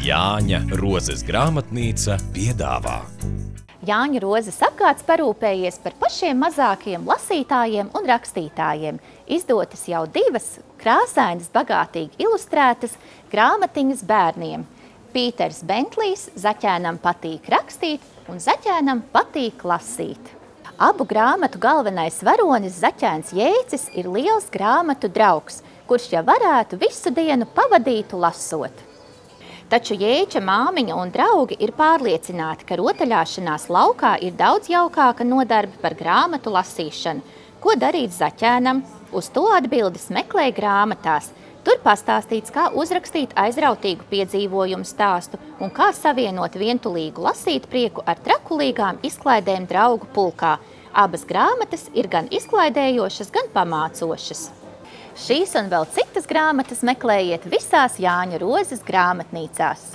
Jāņa Rozes grāmatnīca piedāvā. Jāņa Rozes apgāds parūpējies par pašiem mazākajiem lasītājiem un rakstītājiem. Izdotas jau 2 krāsainas, bagātīgi ilustrētas grāmatiņas bērniem. Pīters Bentlijs Zaķēnam patīk rakstīt un Zaķēnam patīk lasīt. Abu grāmatu galvenais varonis Zaķēns Jēcis ir liels grāmatu draugs, kurš jau varētu visu dienu pavadītu lasot. Taču Jēča māmiņa un draugi ir pārliecināti, ka rotaļāšanās laukā ir daudz jaukāka nodarbe par grāmatu lasīšanu. Ko darīt Zaķēnam? Uz to atbildes meklē grāmatās. Tur pastāstīts, kā uzrakstīt aizrautīgu piedzīvojumu stāstu un kā savienot vientulīgu lasīt prieku ar trakulīgām izklaidēm draugu pulkā. Abas grāmatas ir gan izklaidējošas, gan pamācošas. Šīs un vēl citas grāmatas meklējiet visās Jāņa Rozes grāmatnīcās.